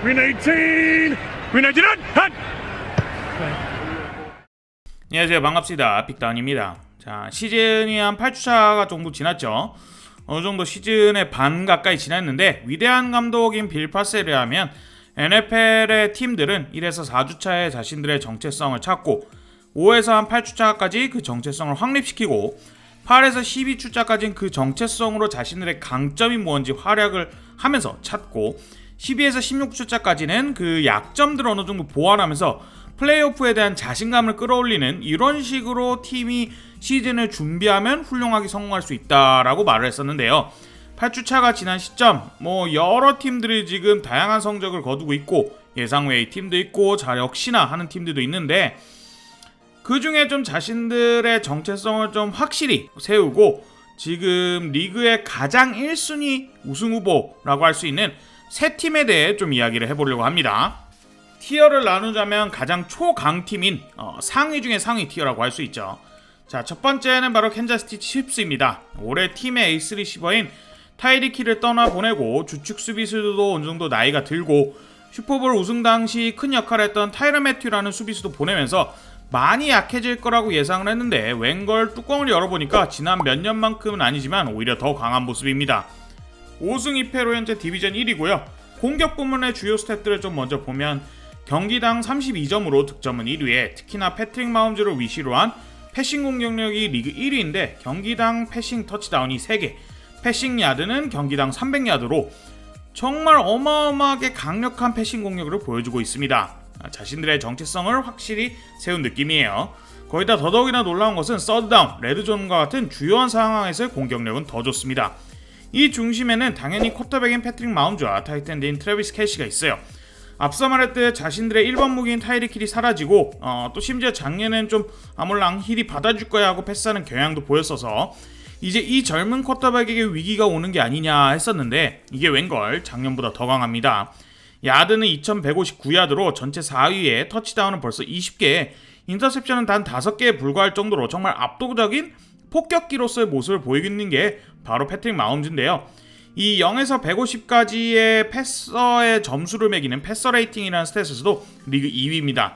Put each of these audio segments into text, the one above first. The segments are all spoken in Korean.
Win 18! Win 18! 한! 안녕하세요. 반갑습니다. 빅다운입니다. 자, 시즌이 한 8주차가 정도 지났죠. 어느 정도 시즌의 반 가까이 지났는데 위대한 감독인 빌 파셀에 하면 NFL의 팀들은 1에서 4주차에 자신들의 정체성을 찾고 5에서 한 8주차까지 그 정체성을 확립시키고 8에서 12주차까지는 그 정체성으로 자신들의 강점이 뭔지 활약을 하면서 찾고 12에서 16주차까지는 그 약점들을 어느 정도 보완하면서 플레이오프에 대한 자신감을 끌어올리는 이런 식으로 팀이 시즌을 준비하면 훌륭하게 성공할 수 있다라고 말을 했었는데요. 8주차가 지난 시점 여러 팀들이 지금 다양한 성적을 거두고 있고 예상 외의 팀도 있고 역시나 하는 팀들도 있는데 그 중에 좀 자신들의 정체성을 좀 확실히 세우고 지금 리그의 가장 1순위 우승 후보라고 할 수 있는 세 팀에 대해 좀 이야기를 해보려고 합니다. 티어를 나누자면 가장 초강팀인 상위 중에 상위 티어라고 할 수 있죠. 자, 첫 번째는 바로 캔자스시티 칩스입니다. 올해 팀의 에이스 리시버인 타이리키 힐을 떠나보내고 주축 수비수도 어느 정도 나이가 들고 슈퍼볼 우승 당시 큰 역할을 했던 타이런 매튜라는 수비수도 보내면서 많이 약해질 거라고 예상을 했는데 웬걸 뚜껑을 열어보니까 지난 몇 년만큼은 아니지만 오히려 더 강한 모습입니다. 5승 2패로 현재 디비전 1위고요. 공격 부문의 주요 스탯들을 좀 먼저 보면 경기당 32점으로 득점은 1위에 특히나 패트릭 마홈즈를 위시로 한 패싱 공격력이 리그 1위인데 경기당 패싱 터치다운이 3개, 패싱 야드는 경기당 300야드로 정말 어마어마하게 강력한 패싱 공격을 보여주고 있습니다. 자신들의 정체성을 확실히 세운 느낌이에요. 거기다 더더욱이나 놀라운 것은 서드다운, 레드존과 같은 주요한 상황에서의 공격력은 더 좋습니다. 이 중심에는 당연히 쿼터백인 패트릭 마홈즈와 타이트엔드인 트래비스 켈시가 있어요. 앞서 말했듯 자신들의 1번 무기인 타이리키 힐이 사라지고 또 심지어 작년엔 좀 아몰랑 힐이 받아줄 거야 하고 패스하는 경향도 보였어서 이제 이 젊은 쿼터백에게 위기가 오는 게 아니냐 했었는데 이게 웬걸 작년보다 더 강합니다. 야드는 2159야드로 전체 4위에 터치다운은 벌써 20개, 인터셉션은 단 5개에 불과할 정도로 정말 압도적인 폭격기로서의 모습을 보이고 있는 게 바로 패트릭 마홈즈인데요. 이 0에서 150까지의 패서의 점수를 매기는 패서 레이팅이라는 스탯에서도 리그 2위입니다.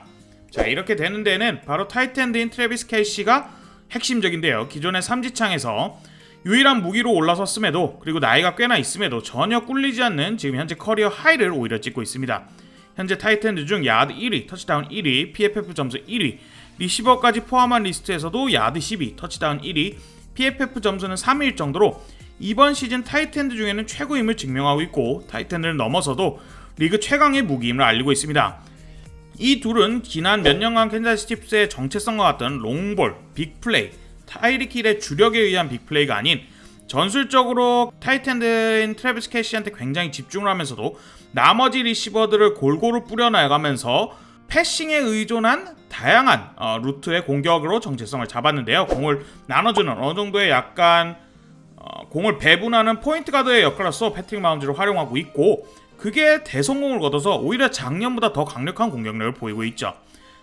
자, 이렇게 되는 데는 바로 타이트엔드인 트래비스 켈시가 핵심적인데요. 기존의 삼지창에서 유일한 무기로 올라섰음에도 그리고 나이가 꽤나 있음에도 전혀 꿀리지 않는 지금 현재 커리어 하이를 오히려 찍고 있습니다. 현재 타이트엔드 중 야드 1위, 터치다운 1위, PFF 점수 1위, 리시버까지 포함한 리스트에서도 야드 12, 터치다운 1위, PFF 점수는 3위일 정도로 이번 시즌 타이트엔드 중에는 최고임을 증명하고 있고 타이트엔드를 넘어서도 리그 최강의 무기임을 알리고 있습니다. 이 둘은 지난 몇 년간 캔자스시티 칩스의 정체성과 같은 롱볼, 빅플레이, 타이리키 힐의 주력에 의한 빅플레이가 아닌 전술적으로 타이트엔드인 트래비스 켈시한테 굉장히 집중을 하면서도 나머지 리시버들을 골고루 뿌려나가면서 패싱에 의존한 다양한 루트의 공격으로 정체성을 잡았는데요. 공을 나눠주는 어느 정도의 약간 공을 배분하는 포인트 가드의 역할로서 패트릭 마홈즈를 활용하고 있고 그게 대성공을 거둬서 오히려 작년보다 더 강력한 공격력을 보이고 있죠.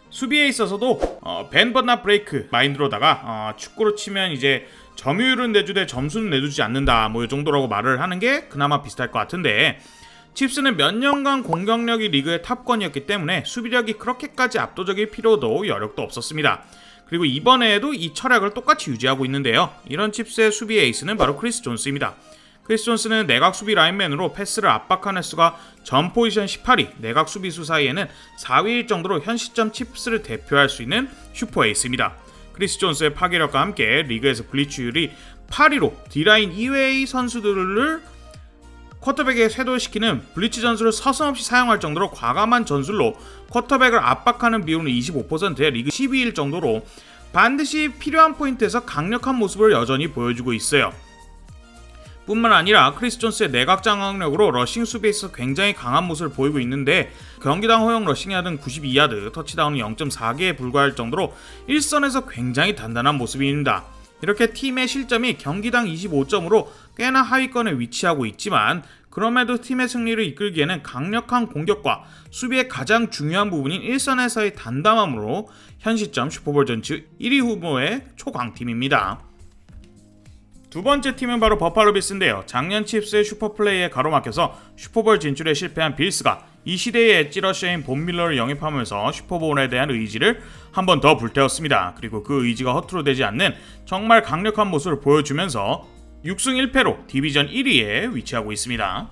수비에 있어서도 벤 버나 브레이크 마인드로다가 축구로 치면 이제 점유율은 내주되 점수는 내주지 않는다 이 정도라고 말을 하는 게 그나마 비슷할 것 같은데 칩스는 몇 년간 공격력이 리그의 탑권이었기 때문에 수비력이 그렇게까지 압도적일 필요도 여력도 없었습니다. 그리고 이번에도 이 철학을 똑같이 유지하고 있는데요. 이런 칩스의 수비 에이스는 바로 크리스 존스입니다. 크리스 존스는 내각 수비 라인맨으로 패스를 압박하는 수가 전 포지션 18위, 내각 수비수 사이에는 4위일 정도로 현 시점 칩스를 대표할 수 있는 슈퍼 에이스입니다. 크리스 존스의 파괴력과 함께 리그에서 블리츠율이 8위로 D라인 이외의 선수들을 쿼터백에 쇄도시키는 블리츠 전술을 서슴없이 사용할 정도로 과감한 전술로 쿼터백을 압박하는 비율은 25%의 리그 12위일 정도로 반드시 필요한 포인트에서 강력한 모습을 여전히 보여주고 있어요. 뿐만 아니라 크리스 존스의 내각 장악력으로 러싱 수비에 있어 굉장히 강한 모습을 보이고 있는데 경기당 허용 러싱 야드는 92야드, 터치다운은 0.4개에 불과할 정도로 일선에서 굉장히 단단한 모습입니다. 이렇게 팀의 실점이 경기당 25점으로 꽤나 하위권에 위치하고 있지만 그럼에도 팀의 승리를 이끌기에는 강력한 공격과 수비의 가장 중요한 부분인 일선에서의 단단함으로 현 시점 슈퍼볼 전체 1위 후보의 초강팀입니다. 두 번째 팀은 바로 버팔로 빌스인데요. 작년 칩스의 슈퍼플레이에 가로막혀서 슈퍼볼 진출에 실패한 빌스가 이 시대의 엣지러셔인 본 밀러를 영입하면서 슈퍼볼에 대한 의지를 한 번 더 불태웠습니다. 그리고 그 의지가 허투루 되지 않는 정말 강력한 모습을 보여주면서 6승 1패로 디비전 1위에 위치하고 있습니다.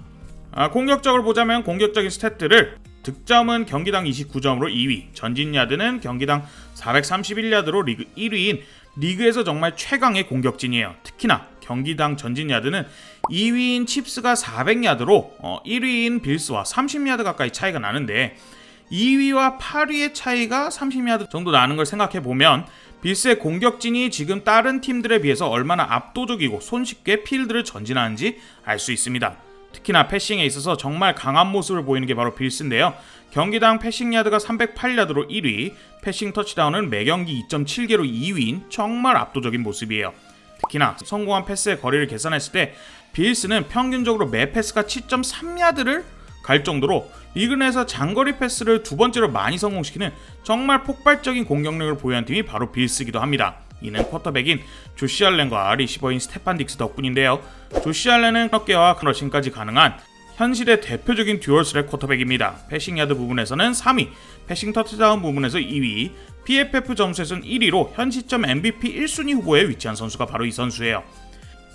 공격적으로 보자면 공격적인 스탯들을 득점은 경기당 29점으로 2위, 전진 야드는 경기당 431야드로 리그 1위인 리그에서 정말 최강의 공격진이에요. 특히나 경기당 전진 야드는 2위인 칩스가 400야드로 1위인 빌스와 30야드 가까이 차이가 나는데 2위와 8위의 차이가 30야드 정도 나는 걸 생각해보면 빌스의 공격진이 지금 다른 팀들에 비해서 얼마나 압도적이고 손쉽게 필드를 전진하는지 알 수 있습니다. 특히나 패싱에 있어서 정말 강한 모습을 보이는 게 바로 빌스인데요. 경기당 패싱 야드가 308야드로 1위, 패싱 터치다운은 매경기 2.7개로 2위인 정말 압도적인 모습이에요. 특히나 성공한 패스의 거리를 계산했을 때 빌스는 평균적으로 매 패스가 7.3야드를 갈 정도로 리그 내에서 장거리 패스를 두 번째로 많이 성공시키는 정말 폭발적인 공격력을 보유한 팀이 바로 빌스이기도 합니다. 이는 쿼터백인 조시 알렌과 리시버인 스테판 딕스 덕분인데요. 조시 알렌은 어깨와 러싱까지 가능한 현실의 대표적인 듀얼 스랩 쿼터백입니다. 패싱 야드 부분에서는 3위, 패싱 터치다운 부분에서 2위, PFF 점수에서는 1위로 현 시점 MVP 1순위 후보에 위치한 선수가 바로 이 선수예요.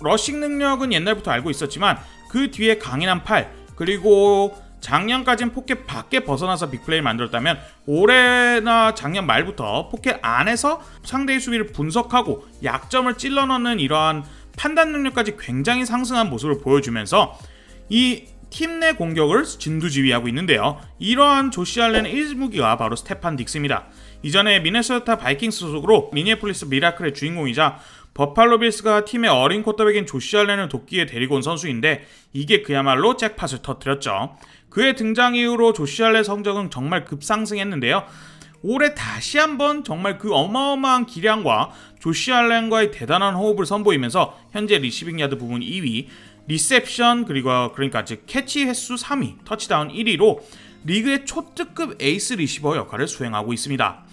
러싱 능력은 옛날부터 알고 있었지만 그 뒤에 강인한 팔, 그리고 작년까지는 포켓 밖에 벗어나서 빅플레이를 만들었다면 올해나 작년 말부터 포켓 안에서 상대의 수비를 분석하고 약점을 찔러 넣는 이러한 판단 능력까지 굉장히 상승한 모습을 보여주면서 이 팀 내 공격을 진두지휘하고 있는데요. 이러한 조시 알렌의 1무기가 바로 스테판 딕스입니다. 이전에 미네소타 바이킹스 소속으로 미니애폴리스 미라클의 주인공이자 버팔로 빌스가 팀의 어린 쿼터백인 조시 알렌을 돕기에 데리고 온 선수인데 이게 그야말로 잭팟을 터뜨렸죠. 그의 등장 이후로 조시 알렌 성적은 정말 급상승했는데요. 올해 다시 한번 정말 그 어마어마한 기량과 조시 알렌과의 대단한 호흡을 선보이면서 현재 리시빙 야드 부분 2위, 리셉션 그러니까 즉 캐치 횟수 3위, 터치다운 1위로 리그의 초특급 에이스 리시버 역할을 수행하고 있습니다.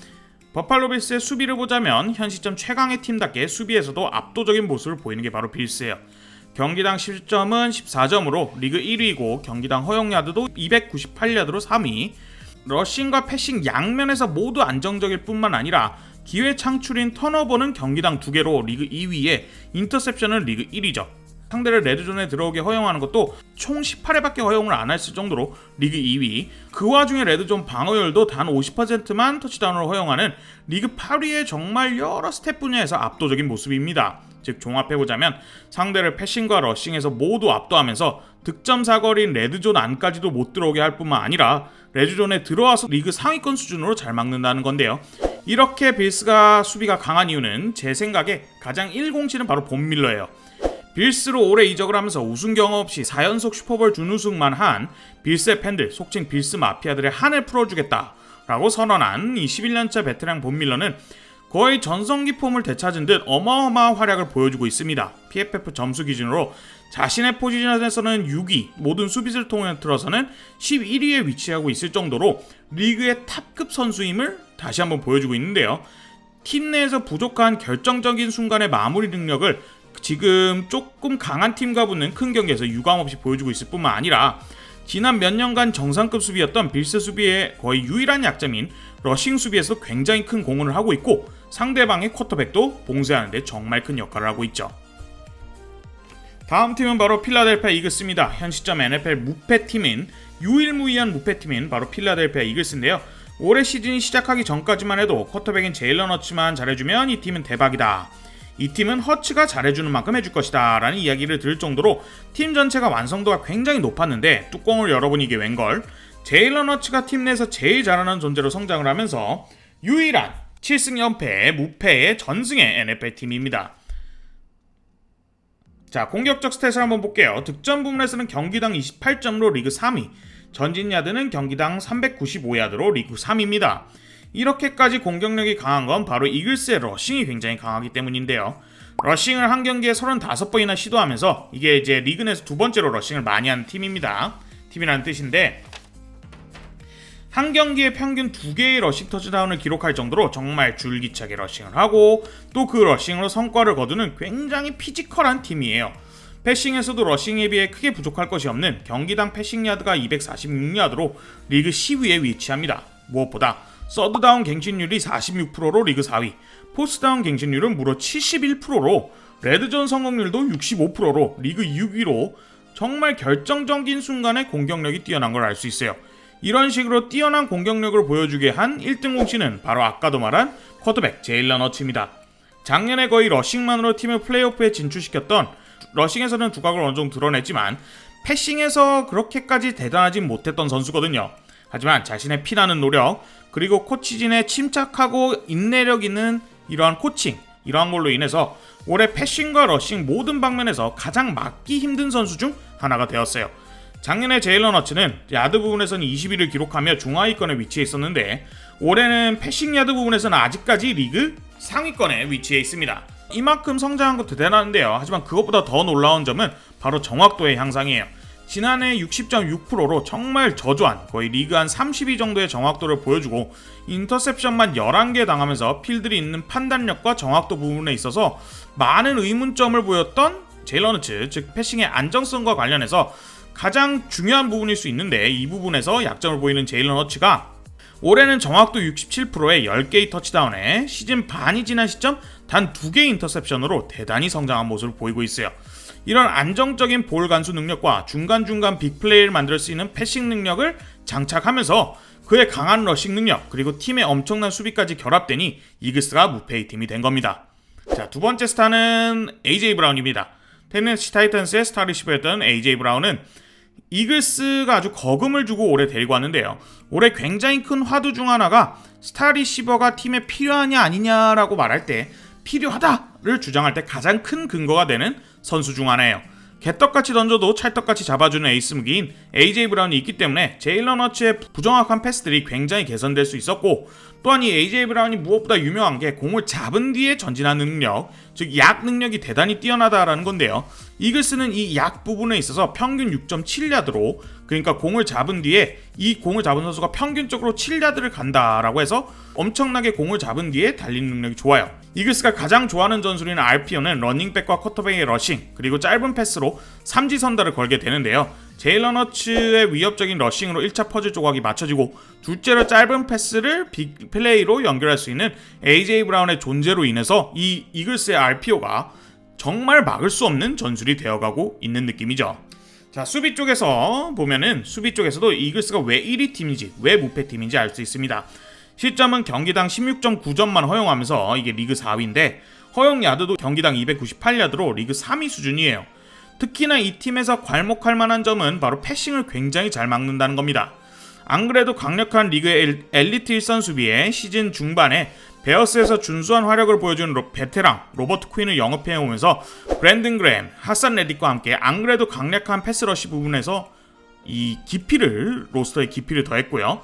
버팔로 빌스의 수비를 보자면 현 시점 최강의 팀답게 수비에서도 압도적인 모습을 보이는 게 바로 빌스예요. 경기당 10점은 14점으로 리그 1위이고 경기당 허용야드도 298야드로 3위, 러싱과 패싱 양면에서 모두 안정적일 뿐만 아니라 기회 창출인 턴오버는 경기당 2개로 리그 2위에 인터셉션은 리그 1위죠. 상대를 레드존에 들어오게 허용하는 것도 총 18회밖에 허용을 안 했을 정도로 리그 2위, 그 와중에 레드존 방어율도 단 50%만 터치다운으로 허용하는 리그 8위의 정말 여러 스탯 분야에서 압도적인 모습입니다. 즉 종합해보자면 상대를 패싱과 러싱에서 모두 압도하면서 득점 사거리인 레드존 안까지도 못 들어오게 할 뿐만 아니라 레드존에 들어와서 리그 상위권 수준으로 잘 막는다는 건데요. 이렇게 빌스가 수비가 강한 이유는 제 생각에 가장 107은 바로 본 밀러예요. 빌스로 오래 이적을 하면서 우승 경험 없이 4연속 슈퍼볼 준우승만 한 빌스의 팬들, 속칭 빌스 마피아들의 한을 풀어주겠다라고 선언한 21년차 베테랑 본 밀러는 거의 전성기 폼을 되찾은 듯 어마어마한 활약을 보여주고 있습니다. PFF 점수 기준으로 자신의 포지션에서는 6위, 모든 수비수를 통틀어서는 11위에 위치하고 있을 정도로 리그의 탑급 선수임을 다시 한번 보여주고 있는데요. 팀 내에서 부족한 결정적인 순간의 마무리 능력을 지금 조금 강한 팀과 붙는 큰 경기에서 유감없이 보여주고 있을 뿐만 아니라 지난 몇 년간 정상급 수비였던 빌스 수비의 거의 유일한 약점인 러싱 수비에서 굉장히 큰 공헌을 하고 있고 상대방의 쿼터백도 봉쇄하는 데 정말 큰 역할을 하고 있죠. 다음 팀은 바로 필라델피아 이글스입니다. 현 시점 NFL 무패팀인 유일무이한 무패팀인 바로 필라델피아 이글스인데요. 올해 시즌이 시작하기 전까지만 해도 쿼터백인 제일런 허츠만 잘해주면 이 팀은 대박이다, 이 팀은 허츠가 잘해주는 만큼 해줄 것이다 라는 이야기를 들을 정도로 팀 전체가 완성도가 굉장히 높았는데 뚜껑을 열어보니 이게 웬걸, 제일런 허츠가 팀 내에서 제일 잘하는 존재로 성장을 하면서 유일한 7승 연패 무패의 전승의 NFL 팀입니다. 자, 공격적 스탯을 한번 볼게요. 득점 부분에서는 경기당 28점으로 리그 3위, 전진 야드는 경기당 395야드로 리그 3위입니다. 이렇게까지 공격력이 강한 건 바로 이글스의 러싱이 굉장히 강하기 때문인데요. 러싱을 한 경기에 35번이나 시도하면서 이게 이제 리그 내에서 두 번째로 러싱을 많이 하는 팀입니다. 팀이라는 뜻인데 한 경기에 평균 2개의 러싱 터치다운을 기록할 정도로 정말 줄기차게 러싱을 하고 또 그 러싱으로 성과를 거두는 굉장히 피지컬한 팀이에요. 패싱에서도 러싱에 비해 크게 부족할 것이 없는 경기당 패싱 야드가 246야드로 리그 10위에 위치합니다. 무엇보다 서드다운 갱신율이 46%로 리그 4위, 포스다운 갱신율은 무려 71%로 레드존 성공률도 65%로 리그 6위로 정말 결정적인 순간에 공격력이 뛰어난 걸 알 수 있어요. 이런 식으로 뛰어난 공격력을 보여주게 한 1등 공신은 바로 아까도 말한 쿼터백 제일런 허츠입니다. 작년에 거의 러싱만으로 팀을 플레이오프에 진출시켰던, 러싱에서는 두각을 어느 정도 드러냈지만 패싱에서 그렇게까지 대단하진 못했던 선수거든요. 하지만 자신의 피나는 노력, 그리고 코치진의 침착하고 인내력 있는 이러한 코칭, 이러한 걸로 인해서 올해 패싱과 러싱 모든 방면에서 가장 막기 힘든 선수 중 하나가 되었어요. 작년에 제일런 허츠는 야드 부분에서는 20위를 기록하며 중하위권에 위치해 있었는데, 올해는 패싱 야드 부분에서는 아직까지 리그 상위권에 위치해 있습니다. 이만큼 성장한 것도 대단한데요. 하지만 그것보다 더 놀라운 점은 바로 정확도의 향상이에요. 지난해 60.6%로 정말 저조한 거의 리그 한 30위 정도의 정확도를 보여주고, 인터셉션만 11개 당하면서 필드리 있는 판단력과 정확도 부분에 있어서 많은 의문점을 보였던 제일런 허츠, 즉 패싱의 안정성과 관련해서 가장 중요한 부분일 수 있는데, 이 부분에서 약점을 보이는 제일런 허츠가 올해는 정확도 67%에 10개의 터치다운에 시즌 반이 지난 시점 단 2개의 인터셉션으로 대단히 성장한 모습을 보이고 있어요. 이런 안정적인 볼 간수 능력과 중간중간 빅플레이를 만들 수 있는 패싱 능력을 장착하면서 그의 강한 러싱 능력, 그리고 팀의 엄청난 수비까지 결합되니 이글스가 무패의 팀이 된 겁니다. 자, 두 번째 스타는 AJ 브라운입니다. 테네시 타이탄스의 스타 리시버였던 AJ 브라운은 이글스가 아주 거금을 주고 올해 데리고 왔는데요. 올해 굉장히 큰 화두 중 하나가 스타 리시버가 팀에 필요하냐 아니냐라고 말할 때 필요하다를 주장할 때 가장 큰 근거가 되는 선수 중 하나예요. 개떡같이 던져도 찰떡같이 잡아주는 에이스 무기인 AJ 브라운이 있기 때문에 제일런 허츠의 부정확한 패스들이 굉장히 개선될 수 있었고, 또한 이 AJ 브라운이 무엇보다 유명한 게 공을 잡은 뒤에 전진하는 능력, 즉 약 능력이 대단히 뛰어나다라는 건데요. 이글스는 이 약 부분에 있어서 평균 6.7야드로, 그러니까 공을 잡은 뒤에 이 공을 잡은 선수가 평균적으로 7야드를 간다라고 해서 엄청나게 공을 잡은 뒤에 달리는 능력이 좋아요. 이글스가 가장 좋아하는 전술인 RPO는 러닝백과 쿼터백의 러싱, 그리고 짧은 패스로 삼지선다를 걸게 되는데요. 제일런 허츠의 위협적인 러싱으로 1차 퍼즐 조각이 맞춰지고, 둘째로 짧은 패스를 빅 플레이로 연결할 수 있는 AJ 브라운의 존재로 인해서 이 이글스의 RPO가 정말 막을 수 없는 전술이 되어가고 있는 느낌이죠. 자, 수비 쪽에서 보면은 수비 쪽에서도 이글스가 왜 1위 팀인지, 왜 무패팀인지 알 수 있습니다. 실점은 경기당 16.9점만 허용하면서 이게 리그 4위인데, 허용 야드도 경기당 298야드로 리그 3위 수준이에요. 특히나 이 팀에서 괄목할 만한 점은 바로 패싱을 굉장히 잘 막는다는 겁니다. 안 그래도 강력한 리그의 엘리트 일선 수비에 시즌 중반에 베어스에서 준수한 화력을 보여주는 베테랑 로버트 퀸을 영입해오면서 브랜든 그램, 하산 레딕과 함께 안 그래도 강력한 패스러시 부분에서 이 깊이를, 로스터의 깊이를 더했고요.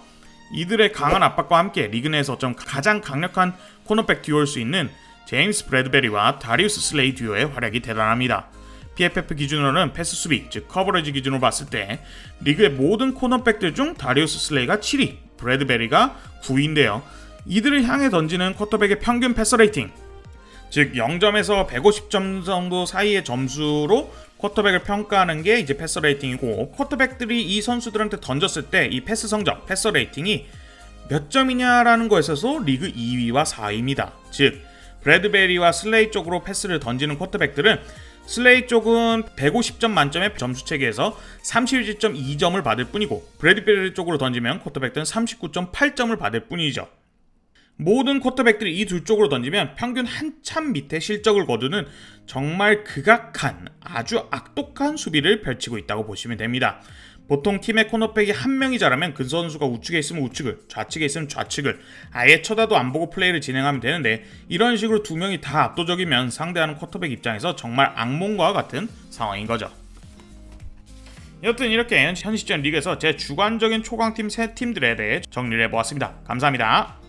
이들의 강한 압박과 함께 리그 내에서 좀 가장 강력한 코너백 듀오일 수 있는 제임스 브래드베리와 다리우스 슬레이 듀오의 활약이 대단합니다. PFF 기준으로는 패스 수비, 즉 커버리지 기준으로 봤을 때 리그의 모든 코너백들 중 다리우스 슬레이가 7위, 브래드베리가 9위인데요. 이들을 향해 던지는 쿼터백의 평균 패스 레이팅, 즉 0점에서 150점 정도 사이의 점수로 쿼터백을 평가하는 게 이제 패스 레이팅이고, 쿼터백들이 이 선수들한테 던졌을 때 이 패스 성적, 패스 레이팅이 몇 점이냐라는 거에 있어서 리그 2위와 4위입니다. 즉 브래드베리와 슬레이 쪽으로 패스를 던지는 쿼터백들은 슬레이 쪽은 150점 만점의 점수 체계에서 31.2점을 받을 뿐이고, 브래드베리 쪽으로 던지면 쿼터백들은 39.8점을 받을 뿐이죠. 모든 쿼터백들이 이 둘 쪽으로 던지면 평균 한참 밑에 실적을 거두는 정말 극악한, 아주 악독한 수비를 펼치고 있다고 보시면 됩니다. 보통 팀의 코너백이 한 명이 잘하면 그 선수가 우측에 있으면 우측을, 좌측에 있으면 좌측을 아예 쳐다도 안 보고 플레이를 진행하면 되는데, 이런 식으로 두 명이 다 압도적이면 상대하는 쿼터백 입장에서 정말 악몽과 같은 상황인 거죠. 여튼 이렇게 현 시점 리그에서 제 주관적인 초강팀 세 팀들에 대해 정리를 해보았습니다. 감사합니다.